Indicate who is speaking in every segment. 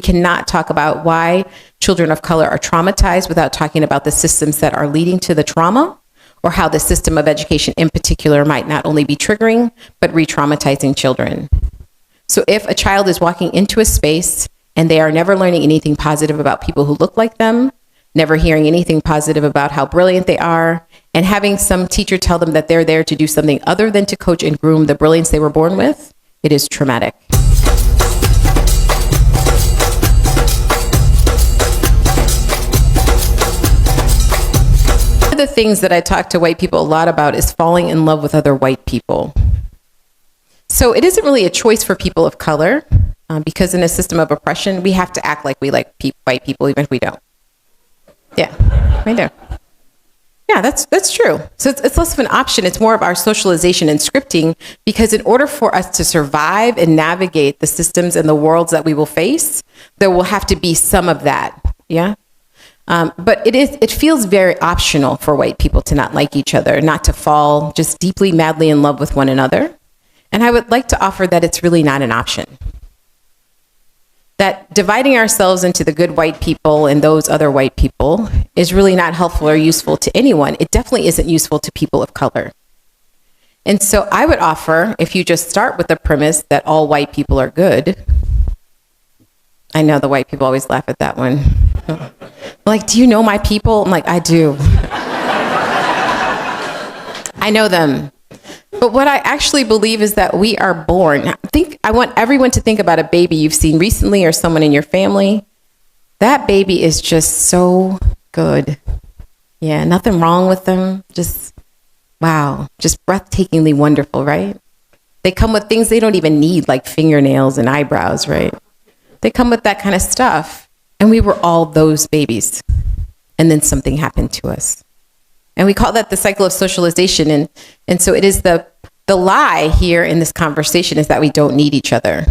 Speaker 1: cannot talk about why children of color are traumatized without talking about the systems that are leading to the trauma, or how the system of education in particular might not only be triggering, but re-traumatizing children. So if a child is walking into a space and they are never learning anything positive about people who look like them, never hearing anything positive about how brilliant they are, and having some teacher tell them that they're there to do something other than to coach and groom the brilliance they were born with, it is traumatic. One of the things that I talk to white people a lot about is falling in love with other white people. So it isn't really a choice for people of color, because in a system of oppression, we have to act like we like white people, even if we don't. Yeah, right there. Yeah, that's true. So it's less of an option. It's more of our socialization and scripting, because in order for us to survive and navigate the systems and the worlds that we will face, there will have to be some of that. Yeah. But it feels very optional for white people to not like each other, not to fall just deeply, madly in love with one another. And I would like to offer that it's really not an option. That dividing ourselves into the good white people and those other white people is really not helpful or useful to anyone. It definitely isn't useful to people of color. And so I would offer, if you just start with the premise that all white people are good. I know the white people always laugh at that one. Like, do you know my people? I'm like, I do. I know them. But what I actually believe is that we are born. I want everyone to think about a baby you've seen recently or someone in your family. That baby is just so good. Yeah, nothing wrong with them. Just, wow, just breathtakingly wonderful, right? They come with things they don't even need, like fingernails and eyebrows, right? They come with that kind of stuff. And we were all those babies. And then something happened to us. And we call that the cycle of socialization. And so it is the lie here in this conversation is that we don't need each other.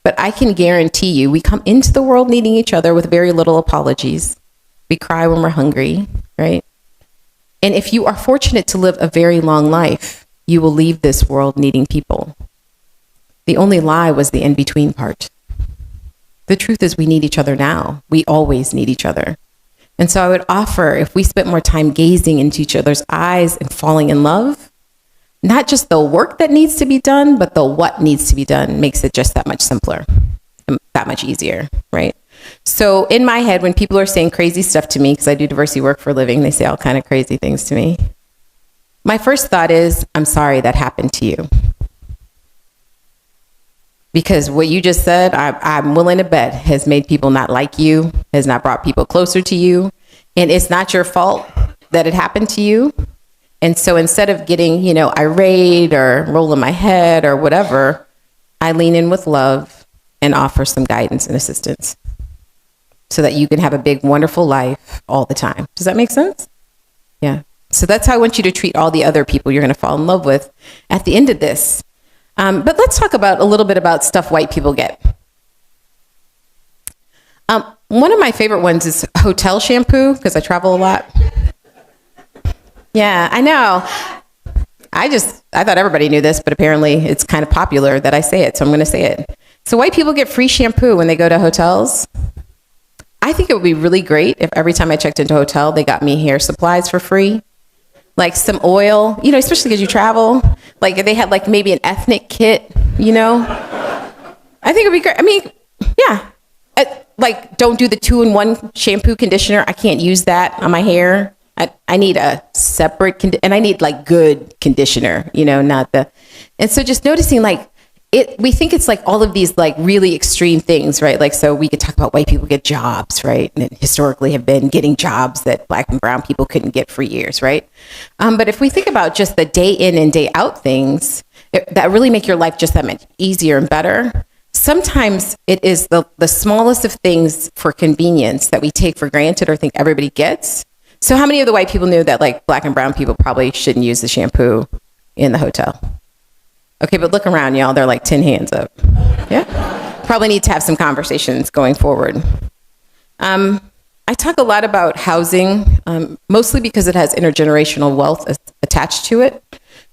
Speaker 1: But I can guarantee you, we come into the world needing each other with very little apologies. We cry when we're hungry, right? And if you are fortunate to live a very long life, you will leave this world needing people. The only lie was the in-between part. The truth is we need each other now. We always need each other. And so I would offer, if we spent more time gazing into each other's eyes and falling in love, not just the work that needs to be done, but the what needs to be done makes it just that much simpler, and that much easier, right? So in my head, when people are saying crazy stuff to me, because I do diversity work for a living, they say all kind of crazy things to me. My first thought is, I'm sorry that happened to you. Because what you just said, I'm willing to bet, has made people not like you, has not brought people closer to you. And it's not your fault that it happened to you. And so instead of getting, irate or rolling my head or whatever, I lean in with love and offer some guidance and assistance so that you can have a big, wonderful life all the time. Does that make sense? Yeah. So that's how I want you to treat all the other people you're going to fall in love with at the end of this. But let's talk about a little bit about stuff white people get. One of my favorite ones is hotel shampoo, because I travel a lot. Yeah, I know. I thought everybody knew this, but apparently it's kind of popular that I say it, so I'm going to say it. So white people get free shampoo when they go to hotels. I think it would be really great if every time I checked into a hotel, they got me hair supplies for free. Like some oil, especially because you travel. Like if they had like maybe an ethnic kit, I think it'd be great. I mean, yeah. Like don't do the 2-in-1 shampoo conditioner. I can't use that on my hair. I need a separate, and I need like good conditioner, not the, and so just noticing like we think it's like all of these like really extreme things, right? Like, so we could talk about white people get jobs, right? And historically have been getting jobs that Black and brown people couldn't get for years, right? But if we think about just the day in and day out things that really make your life just that much easier and better, sometimes it is the smallest of things for convenience that we take for granted or think everybody gets. So how many of the white people knew that like Black and brown people probably shouldn't use the shampoo in the hotel? Okay, but look around, y'all. They're like 10 hands up. Yeah? Probably need to have some conversations going forward. I talk a lot about housing, mostly because it has intergenerational wealth attached to it.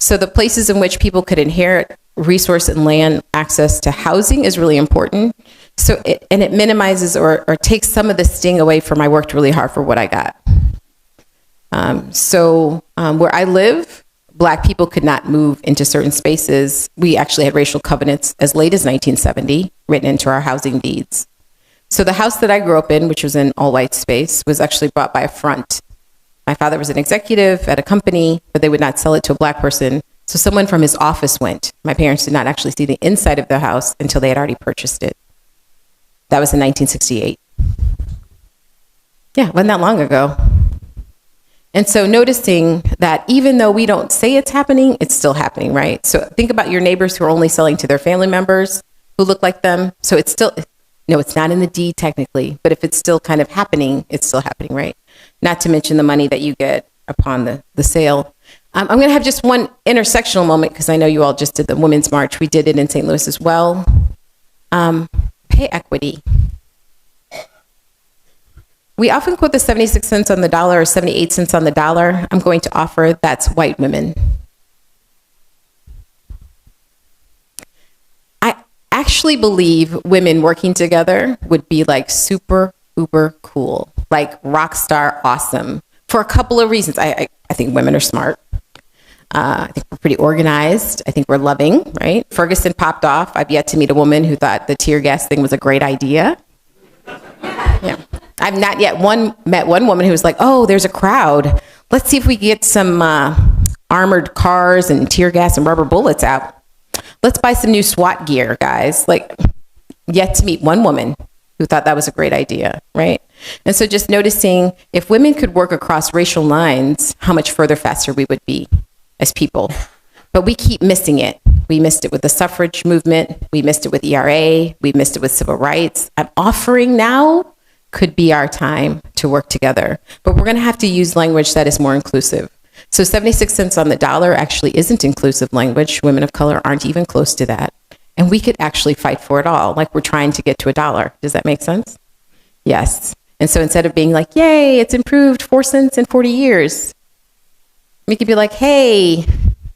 Speaker 1: So the places in which people could inherit resource and land access to housing is really important. And it minimizes or takes some of the sting away from I worked really hard for what I got. Where I live, Black people could not move into certain spaces. We actually had racial covenants as late as 1970 written into our housing deeds. So the house that I grew up in, which was an all-white space, was actually bought by a front. My father was an executive at a company, but they would not sell it to a Black person. So someone from his office went. My parents did not actually see the inside of the house until they had already purchased it. That was in 1968. Yeah, wasn't that long ago. And so noticing that even though we don't say it's happening, it's still happening, right? So think about your neighbors who are only selling to their family members who look like them. So it's still, no, it's not in the deed technically, but if it's still kind of happening, it's still happening, right? Not to mention the money that you get upon the sale. I'm going to have just one intersectional moment because I know you all just did the Women's March. We did it in St. Louis as well. Pay equity. We often quote the 76 cents on the dollar or 78 cents on the dollar. I'm going to offer that's white women. I actually believe women working together would be like super, uber cool, like rock star awesome for a couple of reasons. I think women are smart. I think we're pretty organized. I think we're loving, right? Ferguson popped off. I've yet to meet a woman who thought the tear gas thing was a great idea. Yeah. I've not yet met one woman who was like, oh, there's a crowd. Let's see if we get some armored cars and tear gas and rubber bullets out. Let's buy some new SWAT gear, guys. Like, yet to meet one woman who thought that was a great idea, right? And so just noticing if women could work across racial lines, how much further faster we would be as people. But we keep missing it. We missed it with the suffrage movement. We missed it with ERA. We missed it with civil rights. I'm offering now could be our time to work together. But we're going to have to use language that is more inclusive. So 76 cents on the dollar actually isn't inclusive language. Women of color aren't even close to that. And we could actually fight for it all, like we're trying to get to $1. Does that make sense? Yes. And so instead of being like, yay, it's improved 4 cents in 40 years, we could be like, hey,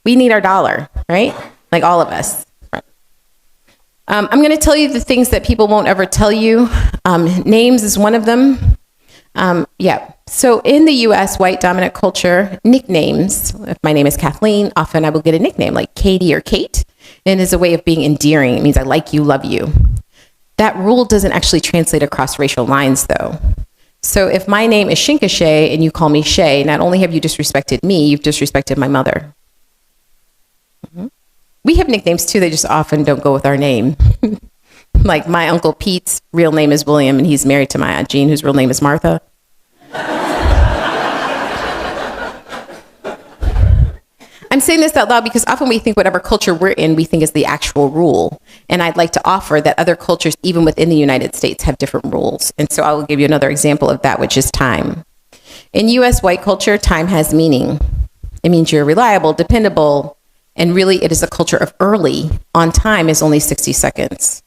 Speaker 1: we need our dollar, right? Like all of us. I'm going to tell you the things that people won't ever tell you. Names is one of them. So in the US, white dominant culture, nicknames, if my name is Kathleen, often I will get a nickname like Katie or Kate, and is a way of being endearing. It means I like you, love you. That rule doesn't actually translate across racial lines though. So if my name is Shinkashay and you call me Shay, not only have you disrespected me, you've disrespected my mother. Mm-hmm. We have nicknames too, they just often don't go with our name. Like my Uncle Pete's real name is William and he's married to my Aunt Jean, whose real name is Martha. I'm saying this out loud because often we think whatever culture we're in, we think is the actual rule. And I'd like to offer that other cultures, even within the United States, have different rules. And so I will give you another example of that, which is time. In US white culture, time has meaning. It means you're reliable, dependable, and really it is a culture of early. On time is only 60 seconds.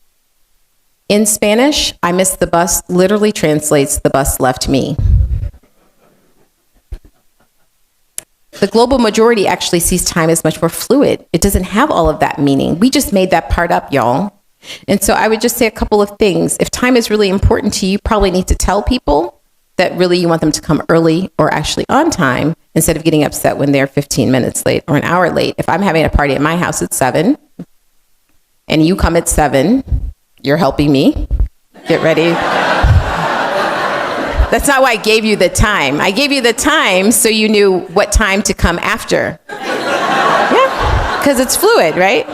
Speaker 1: In Spanish, I missed the bus literally translates the bus left me. The global majority actually sees time as much more fluid. It doesn't have all of that meaning. We just made that part up, y'all. And so I would just say a couple of things. If time is really important to you, you probably need to tell people that really you want them to come early or actually on time instead of getting upset when they're 15 minutes late or an hour late. If I'm having a party at my house at 7 and you come at 7, you're helping me. Get ready. That's not why I gave you the time. I gave you the time so you knew what time to come after. Yeah, because it's fluid, right?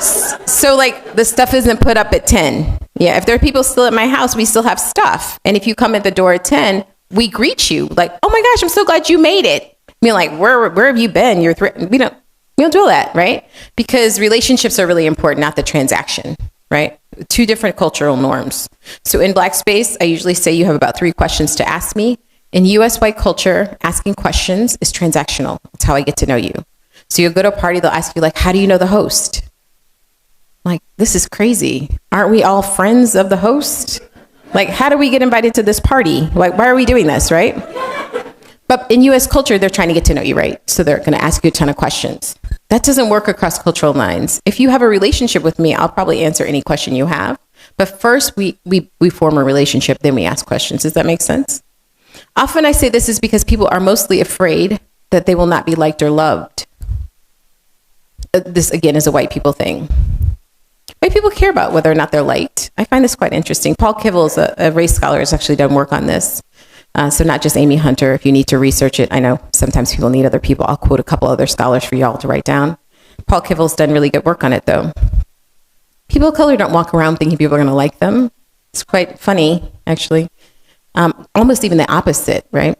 Speaker 1: So like the stuff isn't put up at 10. Yeah, if there are people still at my house, we still have stuff. And if you come at the door at 10, we greet you like, oh my gosh, I'm so glad you made it. I mean, like, where have you been? We don't do that, right? Because relationships are really important, not the transaction, right? Two different cultural norms. So in Black space, I usually say you have about 3 questions to ask me. In US white culture, asking questions is transactional. It's how I get to know you. So you'll go to a party, they'll ask you like, how do you know the host? Like, this is crazy. Aren't we all friends of the host? Like, how do we get invited to this party? Like, why are we doing this, right? But in US culture, they're trying to get to know you, right? So they're gonna ask you a ton of questions. That doesn't work across cultural lines. If you have a relationship with me, I'll probably answer any question you have. But first, we form a relationship, then we ask questions. Does that make sense? Often I say this is because people are mostly afraid that they will not be liked or loved. This, again, is a white people thing. White people care about whether or not they're liked. I find this quite interesting. Paul Kivel is a race scholar, has actually done work on this. So not just Amy Hunter, if you need to research it. I know sometimes people need other people. I'll quote a couple other scholars for y'all to write down. Paul Kivel's done really good work on it, though. People of color don't walk around thinking people are going to like them. It's quite funny, actually. Almost even the opposite, right?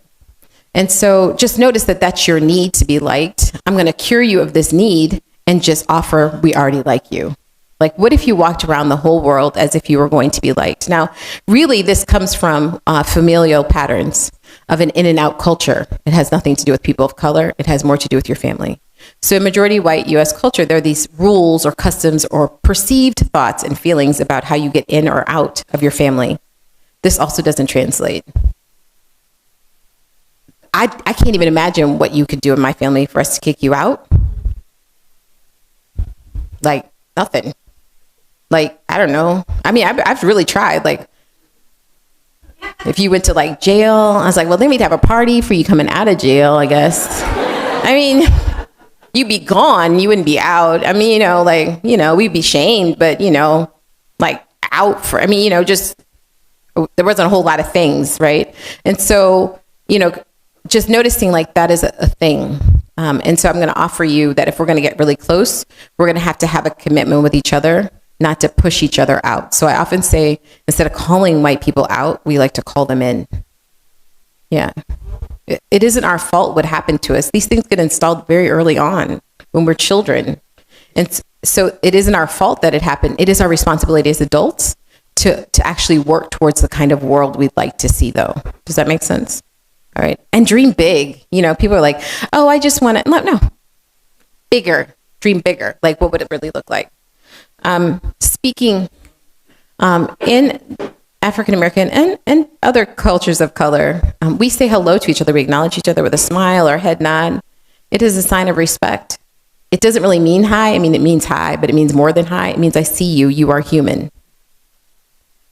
Speaker 1: And so just notice that that's your need to be liked. I'm going to cure you of this need and just offer, we already like you. Like, what if you walked around the whole world as if you were going to be liked? Now, really, this comes from familial patterns of an in and out culture. It has nothing to do with people of color. It has more to do with your family. So in majority white US culture, there are these rules or customs or perceived thoughts and feelings about how you get in or out of your family. This also doesn't translate. I can't even imagine what you could do in my family for us to kick you out. Like, nothing. Like, I don't know. I mean, I've really tried. Like, if you went to like jail, I was like, well, then we'd have a party for you coming out of jail, I guess. I mean, you'd be gone. You wouldn't be out. I mean, we'd be shamed, but, like out for, just, there wasn't a whole lot of things, right? And so, just noticing like that is a thing. And so I'm going to offer you that if we're going to get really close, we're going to have a commitment with each other, not to push each other out. So I often say, instead of calling white people out, we like to call them in. Yeah. It isn't our fault what happened to us. These things get installed very early on when we're children. And so it isn't our fault that it happened. It is our responsibility as adults to actually work towards the kind of world we'd like to see, though. Does that make sense? All right. And dream big. People are like, oh, I just want to, no. Bigger. Dream bigger. Like, what would it really look like? Speaking in African American and other cultures of color, we say hello to each other. We acknowledge each other with a smile or a head nod. It is a sign of respect. It doesn't really mean hi. I mean, it means hi, but it means more than hi. It means I see you. You are human.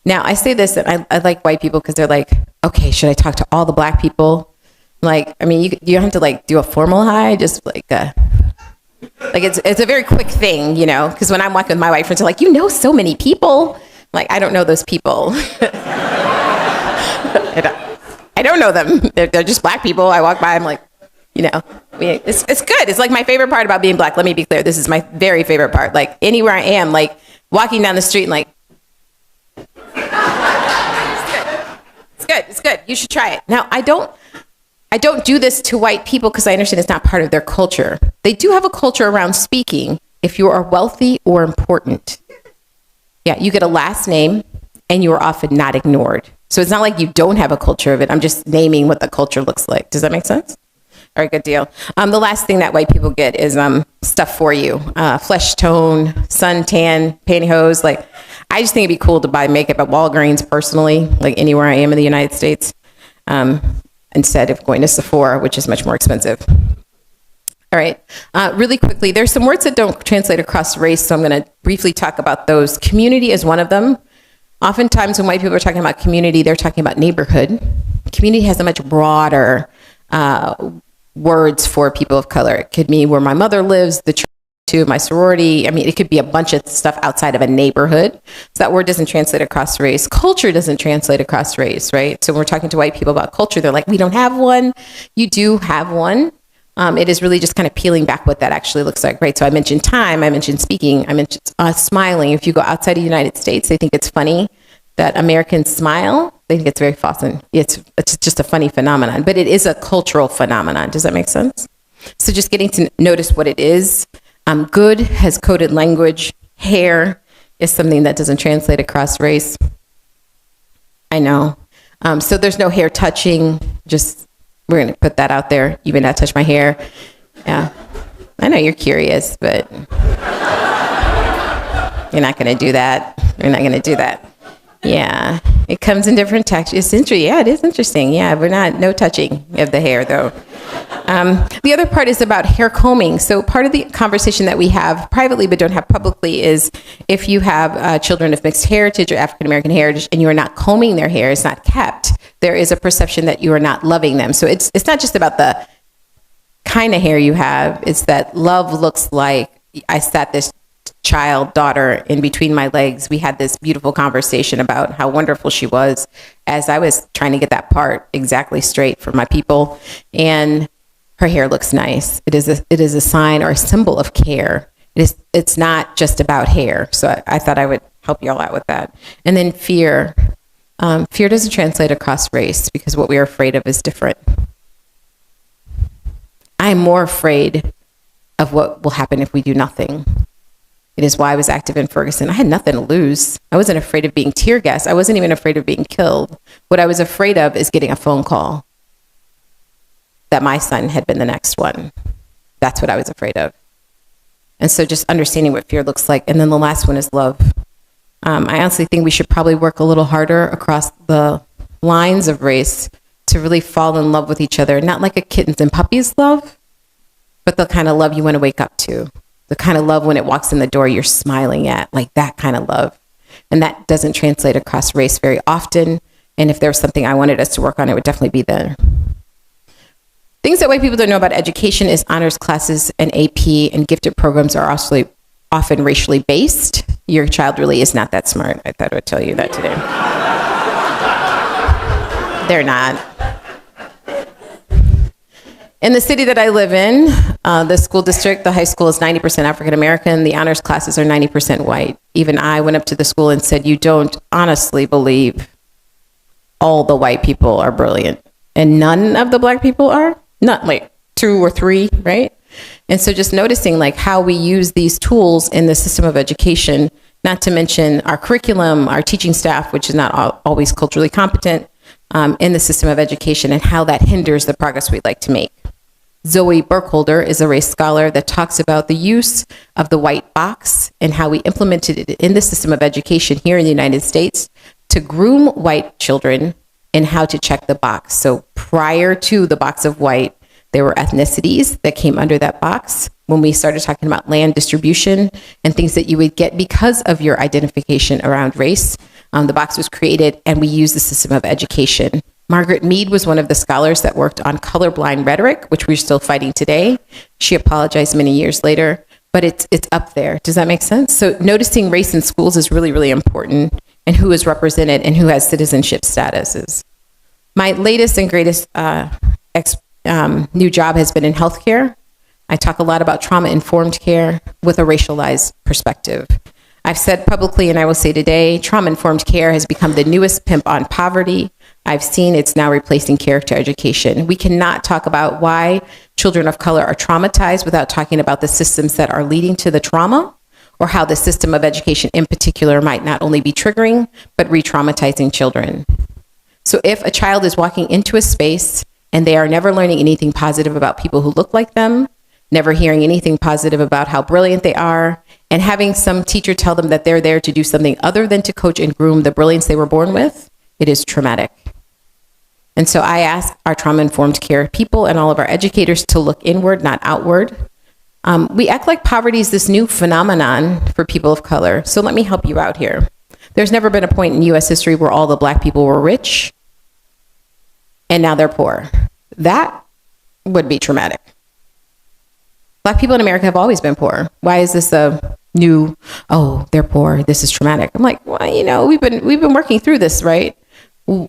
Speaker 1: Now, I say this, and I like white people because they're like, okay, should I talk to all the black people? Like, I mean, you don't have to like do a formal hi, just like it's a very quick thing, because when I'm walking with my white friends, they're like, so many people. Like, I don't know those people. I don't know them. They're just black people. I walk by, I'm like, it's good. It's like my favorite part about being black. Let me be clear. This is my very favorite part. Like, anywhere I am, like walking down the street and like, it's good. You should try it. Now, I don't do this to white people because I understand it's not part of their culture. They do have a culture around speaking if you are wealthy or important. Yeah, you get a last name and you are often not ignored. So it's not like you don't have a culture of it. I'm just naming what the culture looks like. Does that make sense? All right, good deal. The last thing that white people get is stuff for you. Flesh tone, suntan, pantyhose. Like, I just think it'd be cool to buy makeup at Walgreens personally, like anywhere I am in the United States, instead of going to Sephora, which is much more expensive. All right, really quickly, there's some words that don't translate across race, so I'm going to briefly talk about those. Community is one of them. Oftentimes when white people are talking about community, they're talking about neighborhood. Community has a much broader words for people of color. It could mean where my mother lives, the church, to my sorority. I mean, it could be a bunch of stuff outside of a neighborhood. So that word doesn't translate across race. Culture doesn't translate across race, right? So when we're talking to white people about culture, they're like, we don't have one. You do have one. It is really just kind of peeling back what that actually looks like, right? So I mentioned time, I mentioned speaking, I mentioned smiling. If you go outside of the United States, they think it's funny that Americans smile. They think it's very fun. It's just a funny phenomenon, but it is a cultural phenomenon. Does that make sense? So just getting to notice what it is. Good has coded language. Hair is something that doesn't translate across race. I know. So there's no hair touching. Just, we're going to put that out there. You may not touch my hair. Yeah. I know you're curious, but you're not going to do that. You're not going to do that. Yeah, it comes in different textures. It's interesting. Yeah, it is interesting. Yeah, no touching of the hair though. The other part is about hair combing. So part of the conversation that we have privately but don't have publicly is if you have children of mixed heritage or African American heritage and you are not combing their hair, it's not kept, there is a perception that you are not loving them. So it's not just about the kind of hair you have, it's that love looks like I sat this daughter in between my legs. We had this beautiful conversation about how wonderful she was as I was trying to get that part exactly straight for my people. And her hair looks nice. It is a sign or a symbol of care. It's not just about hair. So I thought I would help you all out with that. And then fear. Fear doesn't translate across race because what we are afraid of is different. I am more afraid of what will happen if we do nothing. It is why I was active in Ferguson. I had nothing to lose. I wasn't afraid of being tear gassed. I wasn't even afraid of being killed. What I was afraid of is getting a phone call that my son had been the next one. That's what I was afraid of. And so just understanding what fear looks like. And then the last one is love. I honestly think we should probably work a little harder across the lines of race to really fall in love with each other. Not like a kittens and puppies love, but the kind of love you want to wake up to. The kind of love when it walks in the door, you're smiling at, like that kind of love. And that doesn't translate across race very often. And if there was something I wanted us to work on, it would definitely be there. Things that white people don't know about education is honors classes and AP and gifted programs are also often racially based. Your child really is not that smart. I thought I would tell you that today. They're not. In the city that I live in, the school district, the high school is 90% African American. The honors classes are 90% white. Even I went up to the school and said, you don't honestly believe all the white people are brilliant and none of the black people are? Not like 2 or 3, right? And so just noticing like how we use these tools in the system of education, not to mention our curriculum, our teaching staff, which is not always culturally competent in the system of education, and how that hinders the progress we'd like to make. Zoe Burkholder is a race scholar that talks about the use of the white box and how we implemented it in the system of education here in the United States to groom white children and how to check the box. So prior to the box of white, there were ethnicities that came under that box. When we started talking about land distribution and things that you would get because of your identification around race, the box was created and we used the system of education. Margaret Mead was one of the scholars that worked on colorblind rhetoric, which we're still fighting today. She apologized many years later, but it's up there. Does that make sense? So noticing race in schools is really, really important, and who is represented and who has citizenship statuses. My latest and greatest new job has been in healthcare. I talk a lot about trauma-informed care with a racialized perspective. I've said publicly, and I will say today, trauma-informed care has become the newest pimp on poverty. I've seen it's now replacing character education. We cannot talk about why children of color are traumatized without talking about the systems that are leading to the trauma, or how the system of education in particular might not only be triggering, but re-traumatizing children. So if a child is walking into a space and they are never learning anything positive about people who look like them, never hearing anything positive about how brilliant they are, and having some teacher tell them that they're there to do something other than to coach and groom the brilliance they were born with, it is traumatic. And so I ask our trauma-informed care people and all of our educators to look inward, not outward. We act like poverty is this new phenomenon for people of color. So let me help you out here. There's never been a point in US history where all the black people were rich and now they're poor. That would be traumatic. Black people in America have always been poor. Why is this a new, oh, they're poor, this is traumatic? I'm like, well, you know, we've been working through this, right?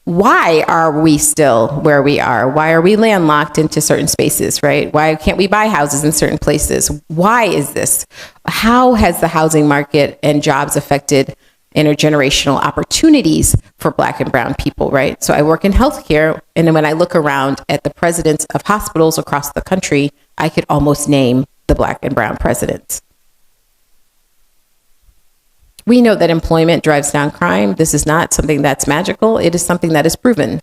Speaker 1: Why are we still where we are? Why are we landlocked into certain spaces, right? Why can't we buy houses in certain places? Why is this? How has the housing market and jobs affected intergenerational opportunities for Black and brown people, right? So I work in healthcare, and when I look around at the presidents of hospitals across the country, I could almost name the Black and brown presidents. We know that employment drives down crime. This is not something that's magical. It is something that is proven.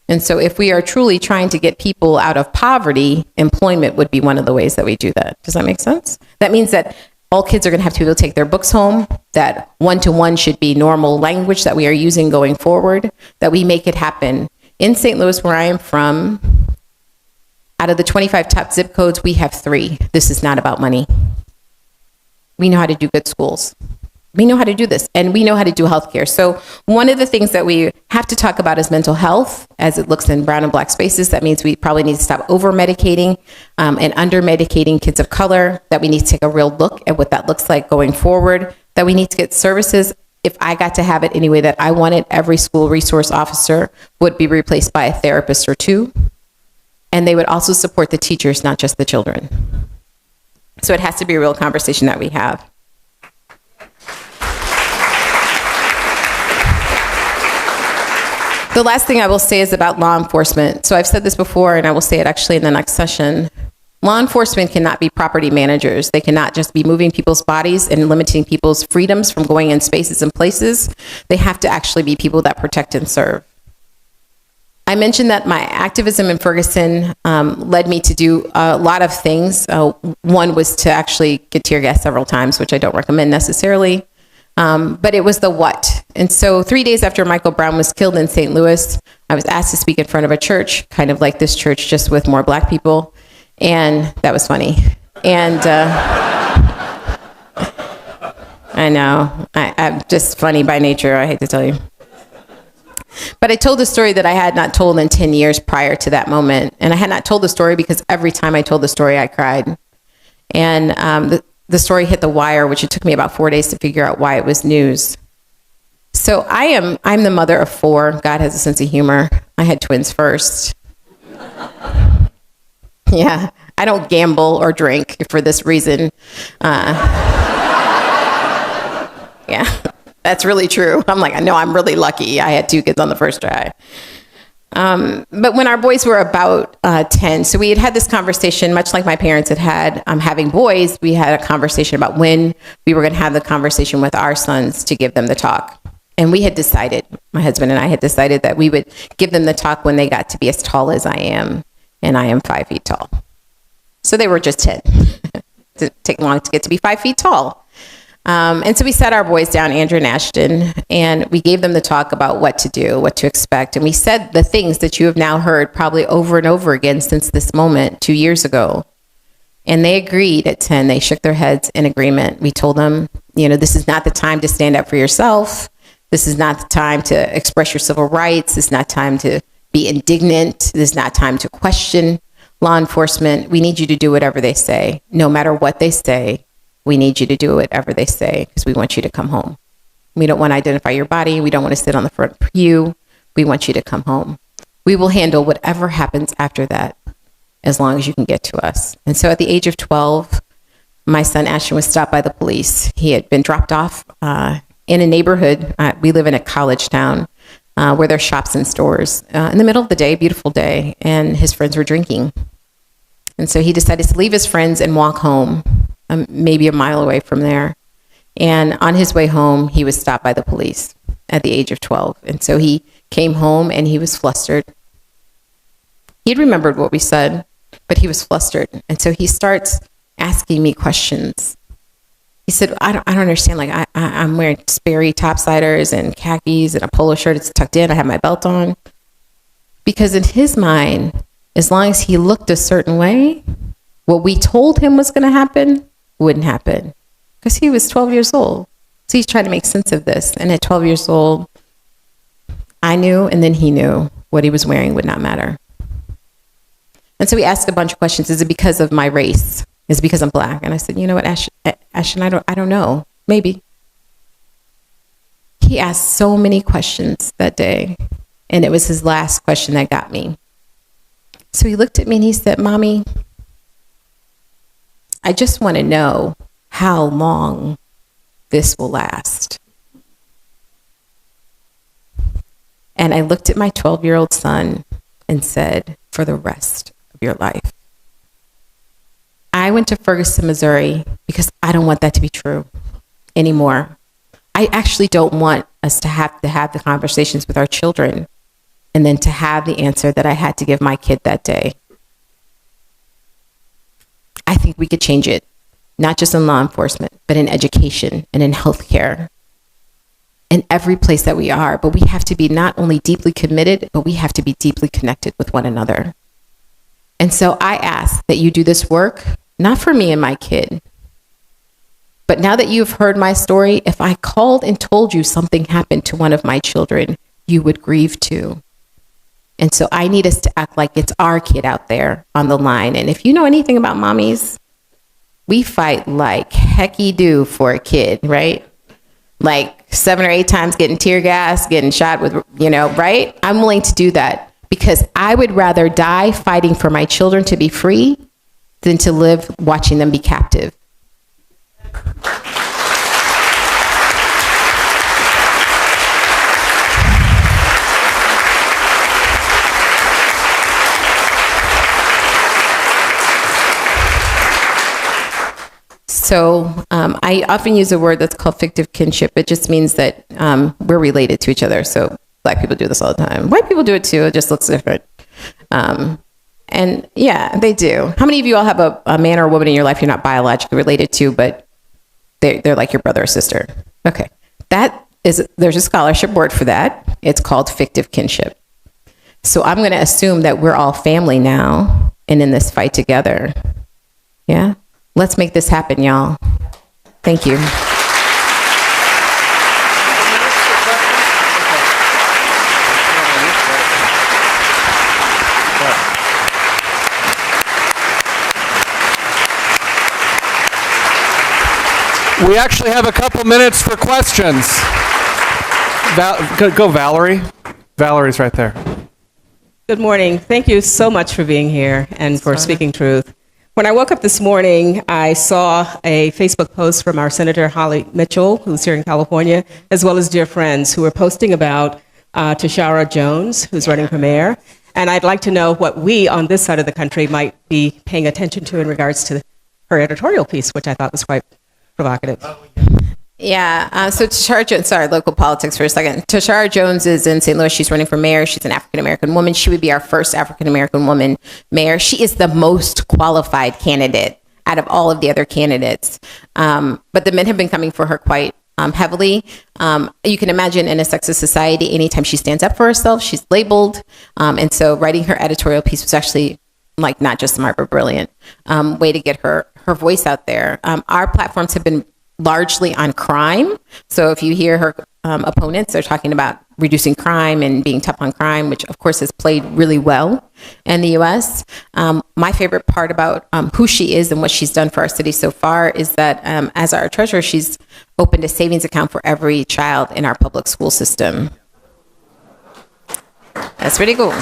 Speaker 1: And so if we are truly trying to get people out of poverty, employment would be one of the ways that we do that. Does that make sense? That means that all kids are going to have to be able to take their books home, that one-to-one should be normal language that we are using going forward, that we make it happen. In St. Louis, where I am from, out of the 25 top zip codes, we have 3. This is not about money. We know how to do good schools. We know how to do this, and we know how to do healthcare. So one of the things that we have to talk about is mental health, as it looks in brown and black spaces. That means we probably need to stop over-medicating and under-medicating kids of color, that we need to take a real look at what that looks like going forward, that we need to get services. If I got to have it any way that I wanted, every school resource officer would be replaced by a therapist or 2. And they would also support the teachers, not just the children. So it has to be a real conversation that we have. The last thing I will say is about law enforcement. So I've said this before, and I will say it actually in the next session. Law enforcement cannot be property managers. They cannot just be moving people's bodies and limiting people's freedoms from going in spaces and places. They have to actually be people that protect and serve. I mentioned that my activism in Ferguson led me to do a lot of things. One was to actually get tear gas several times, which I don't recommend necessarily. But it was the what. And so 3 days after Michael Brown was killed in St. Louis, I was asked to speak in front of a church, kind of like this church, just with more black people. And that was funny. And I know, I'm just funny by nature, I hate to tell you. But I told a story that I had not told in 10 years prior to that moment. And I had not told the story because every time I told the story, I cried. And the story hit the wire, which it took me about 4 days to figure out why it was news. So I'm the mother of 4. God has a sense of humor. I had twins first. Yeah, I don't gamble or drink for this reason. Yeah, that's really true. I'm like, I know I'm really lucky. I had 2 kids on the first try. But when our boys were about 10, so we had this conversation, much like my parents had having boys, we had a conversation about when we were going to have the conversation with our sons to give them the talk. And we had decided, my husband and I had decided that we would give them the talk when they got to be as tall as I am, and I am 5 feet tall. So they were just 10. It didn't take long to get to be 5 feet tall. And so we sat our boys down, Andrew and Ashton, and we gave them the talk about what to do, what to expect. And we said the things that you have now heard probably over and over again since this moment 2 years ago. And they agreed at 10. They shook their heads in agreement. We told them, this is not the time to stand up for yourself. This is not the time to express your civil rights. This is not time to be indignant. This is not time to question law enforcement. We need you to do whatever they say. No matter what they say, we need you to do whatever they say because we want you to come home. We don't want to identify your body. We don't want to sit on the front pew. We want you to come home. We will handle whatever happens after that as long as you can get to us. And so at the age of 12, my son Ashton was stopped by the police. He had been dropped off in a neighborhood. We live in a college town where there's shops and stores in the middle of the day, beautiful day, and his friends were drinking. And so he decided to leave his friends and walk home, maybe a mile away from there. And on his way home, he was stopped by the police at the age of 12. And so he came home and he was flustered. He had remembered what we said, but he was flustered. And so he starts asking me questions. He said, I don't understand. Like, I'm wearing Sperry topsiders and khakis and a polo shirt. It's tucked in. I have my belt on. Because in his mind, as long as he looked a certain way, what we told him was going to happen wouldn't happen. Because he was 12 years old. So he's trying to make sense of this. And at 12 years old, I knew, and then he knew what he was wearing would not matter. And so we asked a bunch of questions. Is it because of my race? Is it because I'm black? And I said, you know what, Ashton, I don't know. Maybe. He asked so many questions that day. And it was his last question that got me. So he looked at me and he said, Mommy, I just want to know how long this will last. And I looked at my 12-year-old son and said, for the rest of your life. I went to Ferguson, Missouri, because I don't want that to be true anymore. I actually don't want us to have the conversations with our children and then to have the answer that I had to give my kid that day. I think we could change it. not just in law enforcement, but in education and in healthcare, in every place that we are. But we have to be not only deeply committed, but we have to be deeply connected with one another. And so I ask that you do this work, not for me and my kid, but now that you've heard my story, if I called and told you something happened to one of my children, you would grieve too. And so I need us to act like it's our kid out there on the line. And if you know anything about mommies, we fight like hecky do for a kid, right? Like 7 or 8 times getting tear gas, getting shot with, right? I'm willing to do that because I would rather die fighting for my children to be free than to live watching them be captive. So I often use a word that's called fictive kinship. It just means that we're related to each other. So Black people do this all the time. White people do it too. It just looks different. And yeah, they do. How many of you all have a man or a woman in your life you're not biologically related to, but they're like your brother or sister? Okay. There's a scholarship word for that. It's called fictive kinship. So I'm going to assume that we're all family now and in this fight together. Yeah? Let's make this happen, y'all. Thank you.
Speaker 2: We actually have a couple minutes for questions. Go, Valerie. Valerie's right there.
Speaker 3: Good morning. Thank you so much for being here and for speaking truth. When I woke up this morning, I saw a Facebook post from our Senator Holly Mitchell, who's here in California, as well as dear friends who are posting about Tishaura Jones, who's running for mayor. And I'd like to know what we on this side of the country might be paying attention to in regards to her editorial piece, which I thought was quite provocative.
Speaker 1: Yeah, so Tishaura Jones, sorry, local politics for a second. Tishaura Jones is in St. Louis. She's running for mayor. She's an African-American woman. She would be our first African-American woman mayor. She is the most qualified candidate out of all of the other candidates. But the men have been coming for her quite heavily. You can imagine in a sexist society, anytime she stands up for herself, she's labeled. And so writing her editorial piece was actually like not just smart, but brilliant way to get her voice out there. Our platforms have been largely on crime. So if you hear her opponents, they're talking about reducing crime and being tough on crime, which of course has played really well in the US. My favorite part about who she is and what she's done for our city so far is that as our treasurer, she's opened a savings account for every child in our public school system. That's pretty cool.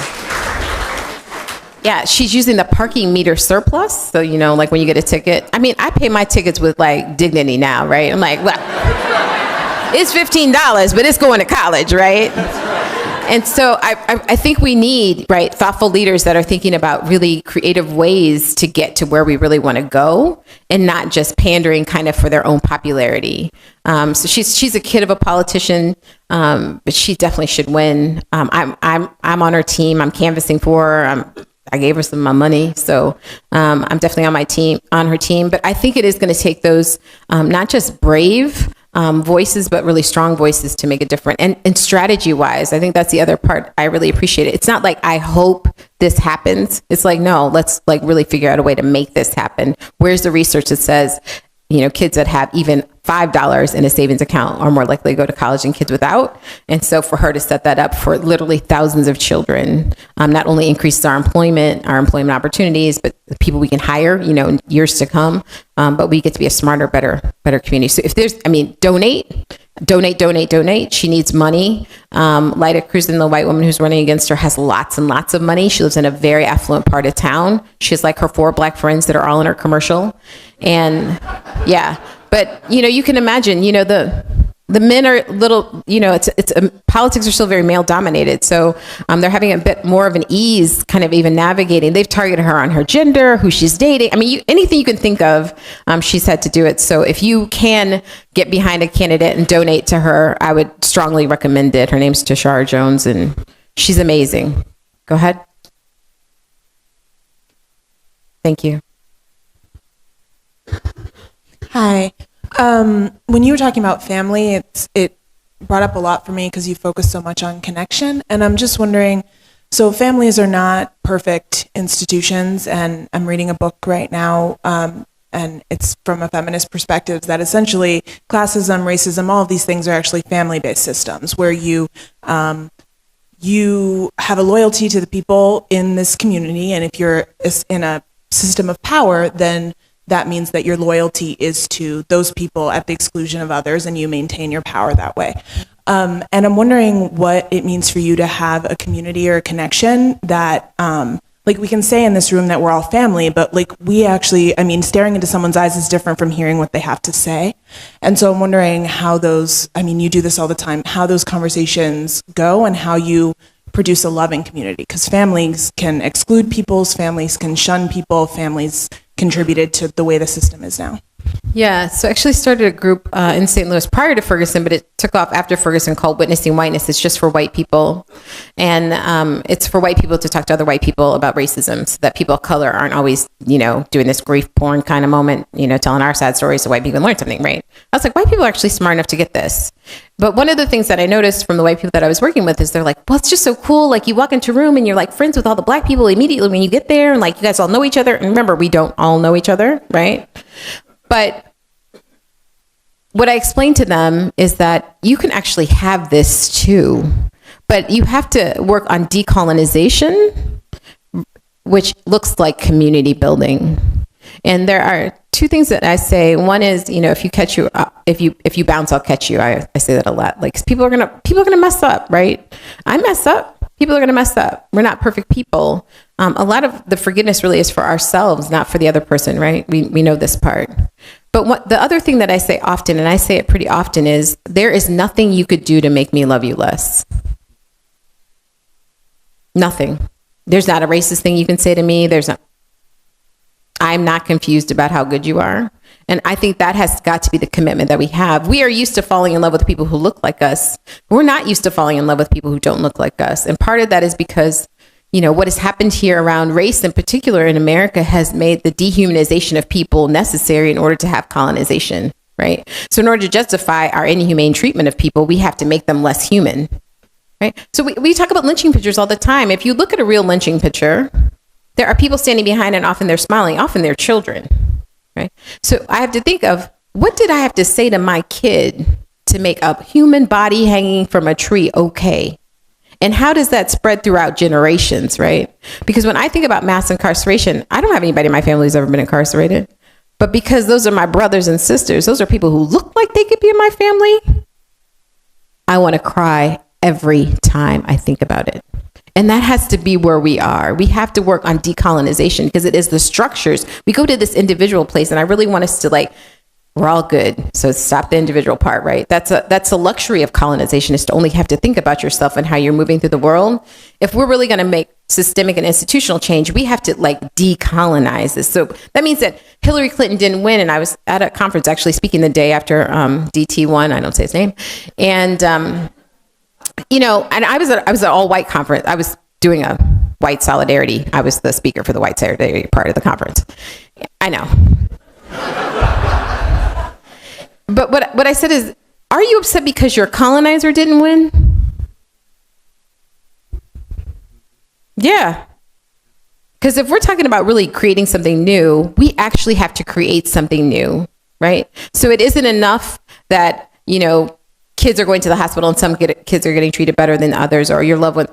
Speaker 1: Yeah, she's using the parking meter surplus. So, like when you get a ticket, I mean, I pay my tickets with like dignity now, right? I'm like, well, it's $15, but it's going to college, right? And so I think we need, right, thoughtful leaders that are thinking about really creative ways to get to where we really want to go and not just pandering kind of for their own popularity. So she's a kid of a politician, but she definitely should win. I'm on her team. I'm canvassing for her. I gave her some of my money, so I'm definitely on her team. But I think it is going to take those not just brave voices, but really strong voices to make a difference. And strategy-wise, I think that's the other part I really appreciate it. It's not like I hope this happens. It's like, no, let's like really figure out a way to make this happen. Where's the research that says, kids that have even $5 in a savings account are more likely to go to college than kids without. And so for her to set that up for literally thousands of children, not only increases our employment opportunities, but the people we can hire, in years to come, but we get to be a smarter, better community. So if there's, donate. She needs money. Lyda Cruzan, the white woman who's running against her, has lots and lots of money. She lives in a very affluent part of town. She has like her 4 Black friends that are all in her commercial. And yeah, but you can imagine, the men are little, politics are still very male dominated. So they're having a bit more of an ease kind of even navigating. They've targeted her on her gender, who she's dating. I mean, anything you can think of, she's had to do it. So if you can get behind a candidate and donate to her, I would strongly recommend it. Her name's Tishaura Jones and she's amazing. Go ahead. Thank you.
Speaker 4: Hi. When you were talking about family, it brought up a lot for me because you focus so much on connection. And I'm just wondering, so families are not perfect institutions, and I'm reading a book right now, and it's from a feminist perspective, that essentially classism, racism, all of these things are actually family-based systems where you have a loyalty to the people in this community, and if you're in a system of power, then that means that your loyalty is to those people at the exclusion of others, and you maintain your power that way. And I'm wondering what it means for you to have a community or a connection that, like, we can say in this room that we're all family, but like we actually, I mean, staring into someone's eyes is different from hearing what they have to say. And so I'm wondering how those, I mean, you do this all the time, how those conversations go and how you produce a loving community, because families can exclude people's, families can shun people, families contributed to the way the system is now.
Speaker 1: Yeah, so I actually started a group in St. Louis prior to Ferguson, but it took off after Ferguson, called Witnessing Whiteness. It's just for white people. And it's for white people to talk to other white people about racism, so that people of color aren't always, doing this grief porn kind of moment, telling our sad stories so white people can learn something, right? I was like, white people are actually smart enough to get this. But one of the things that I noticed from the white people that I was working with is they're like, well, it's just so cool. Like, you walk into a room and you're like friends with all the black people immediately when you get there. And like, you guys all know each other. And remember, we don't all know each other, right? But what I explained to them is that you can actually have this too, but you have to work on decolonization, which looks like community building. And there are two things that I say. One is, if you bounce, I'll catch you. I say that a lot. Like, people are gonna mess up, right? I mess up. People are gonna mess up. We're not perfect people. A lot of the forgiveness really is for ourselves, not for the other person, right? We know this part. But the other thing that I say often, and I say it pretty often, is there is nothing you could do to make me love you less. Nothing. There's not a racist thing you can say to me. I'm not confused about how good you are. And I think that has got to be the commitment that we have. We are used to falling in love with people who look like us. We're not used to falling in love with people who don't look like us. And part of that is because what has happened here around race in particular in America has made the dehumanization of people necessary in order to have colonization, right? So in order to justify our inhumane treatment of people, we have to make them less human, right? So we talk about lynching pictures all the time. If you look at a real lynching picture, there are people standing behind and often they're smiling, often they're children, right? So I have to think of, what did I have to say to my kid to make a human body hanging from a tree okay? And how does that spread throughout generations, right? Because when I think about mass incarceration, I don't have anybody in my family who's ever been incarcerated. But because those are my brothers and sisters, those are people who look like they could be in my family, I want to cry every time I think about it. And that has to be where we are. We have to work on decolonization because it is the structures. We go to this individual place, and I really want us to we're all good. So stop the individual part, right? That's a luxury of colonization, is to only have to think about yourself and how you're moving through the world. If we're really going to make systemic and institutional change, we have to decolonize this. So that means that Hillary Clinton didn't win. And I was at a conference actually speaking the day after DT won. I don't say his name. And, and I was at an all white conference. I was doing a white solidarity. I was the speaker for the white solidarity part of the conference. I know. But what I said is, are you upset because your colonizer didn't win? Yeah. Because if we're talking about really creating something new, we actually have to create something new, right? So it isn't enough that, kids are going to the hospital and some kids are getting treated better than others, or your loved one.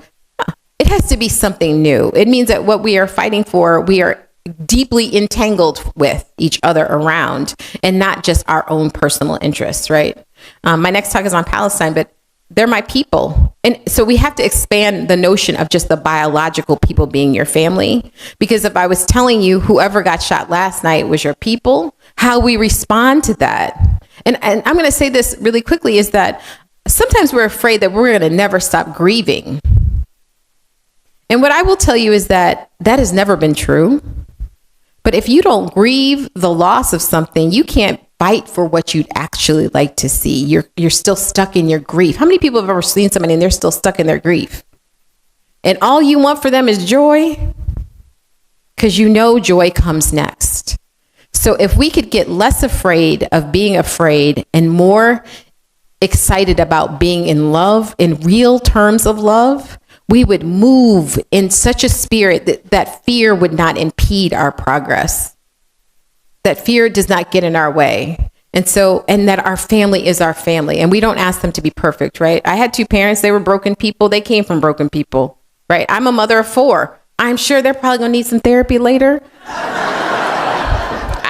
Speaker 1: It has to be something new. It means that what we are fighting for, we are deeply entangled with each other around, and not just our own personal interests, right? My next talk is on Palestine, but they're my people. And so we have to expand the notion of just the biological people being your family. Because if I was telling you whoever got shot last night was your people, how we respond to that. And I'm going to say this really quickly, is that sometimes we're afraid that we're going to never stop grieving. And what I will tell you is that has never been true. But if you don't grieve the loss of something, you can't fight for what you'd actually like to see. You're still stuck in your grief. How many people have ever seen somebody and they're still stuck in their grief? And all you want for them is joy? Because joy comes next. So if we could get less afraid of being afraid and more excited about being in love, in real terms of love, we would move in such a spirit that fear would not impede our progress, that fear does not get in our way. And that our family is our family, and we don't ask them to be perfect, right? I had 2 parents, they were broken people. They came from broken people, right? I'm a mother of 4. I'm sure they're probably gonna need some therapy later.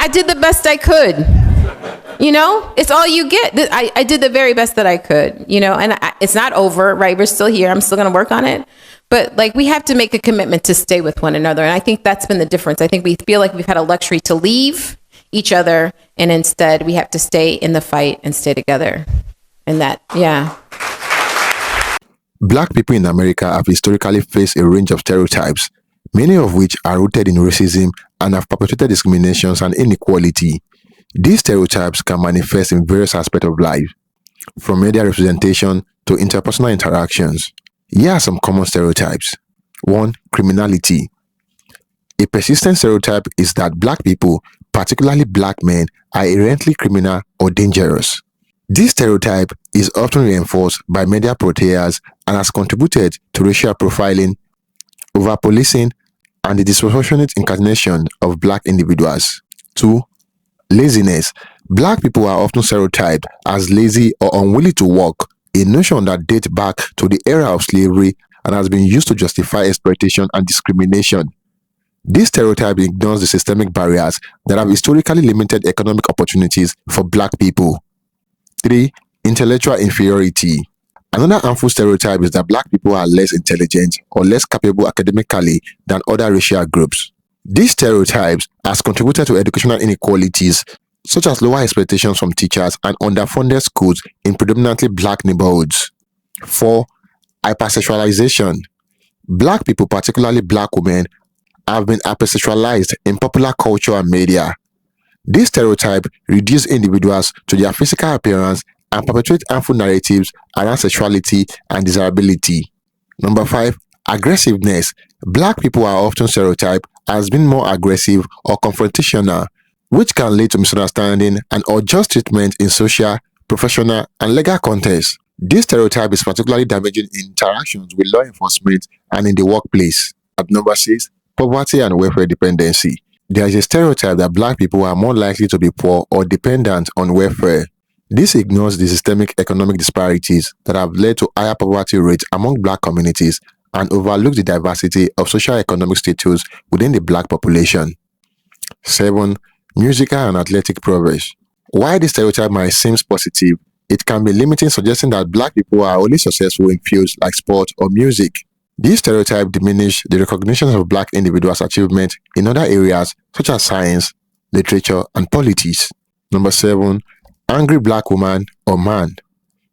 Speaker 1: I did the best I could. It's all you get. I did the very best that I could, and it's not over, right? We're still here. I'm still going to work on it. But we have to make a commitment to stay with one another. And I think that's been the difference. I think we feel like we've had a luxury to leave each other. And instead we have to stay in the fight and stay together. And
Speaker 5: Black people in America have historically faced a range of stereotypes, many of which are rooted in racism and have perpetuated discriminations and inequality. These stereotypes can manifest in various aspects of life, from media representation to interpersonal interactions. Here are some common stereotypes. 1. Criminality. A persistent stereotype is that Black people, particularly Black men, are inherently criminal or dangerous. This stereotype is often reinforced by media portrayals and has contributed to racial profiling, over-policing, and the disproportionate incarnation of Black individuals. 2. Laziness. Black people are often stereotyped as lazy or unwilling to work, a notion that dates back to the era of slavery and has been used to justify exploitation and discrimination. This stereotype ignores the systemic barriers that have historically limited economic opportunities for Black people. 3. Intellectual inferiority. Another harmful stereotype is that Black people are less intelligent or less capable academically than other racial groups. These stereotypes has contributed to educational inequalities, such as lower expectations from teachers and underfunded schools in predominantly Black neighborhoods. 4. Hypersexualization. Black people, particularly Black women, have been hypersexualized in popular culture and media. This stereotype reduces individuals to their physical appearance and perpetuates harmful narratives around sexuality and desirability. 5. Aggressiveness. Black people are often stereotyped as being more aggressive or confrontational, which can lead to misunderstanding and unjust treatment in social, professional, and legal contexts. This stereotype is particularly damaging in interactions with law enforcement and in the workplace. At 6, poverty and welfare dependency. There is a stereotype that Black people are more likely to be poor or dependent on welfare. This ignores the systemic economic disparities that have led to higher poverty rates among Black communities and overlooks the diversity of socio-economic status within the Black population. 7. Musical and athletic prowess. While this stereotype might seem positive, it can be limiting, suggesting that Black people are only successful in fields like sport or music. These stereotypes diminish the recognition of Black individuals' achievement in other areas such as science, literature, and politics. 7. Angry Black woman or man.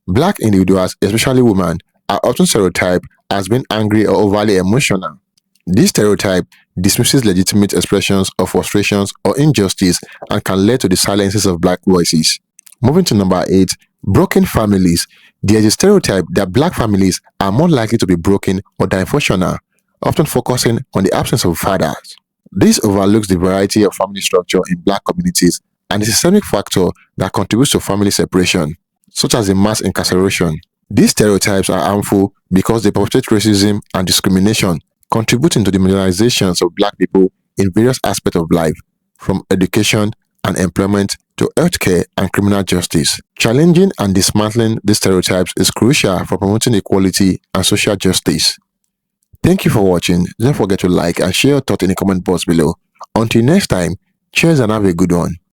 Speaker 5: Black individuals, especially women, are often stereotyped as being angry or overly emotional. This stereotype dismisses legitimate expressions of frustrations or injustice and can lead to the silences of Black voices. Moving to 8, broken families. There is a stereotype that Black families are more likely to be broken or dysfunctional, often focusing on the absence of fathers. This overlooks the variety of family structure in Black communities and the systemic factor that contributes to family separation, such as the mass incarceration. These stereotypes are harmful because they perpetuate racism and discrimination, contributing to the marginalizations of Black people in various aspects of life, from education and employment to healthcare and criminal justice. Challenging and dismantling these stereotypes is crucial for promoting equality and social justice. Thank you for watching. Don't forget to like and share your thoughts in the comment box below. Until next time, cheers and have a good one.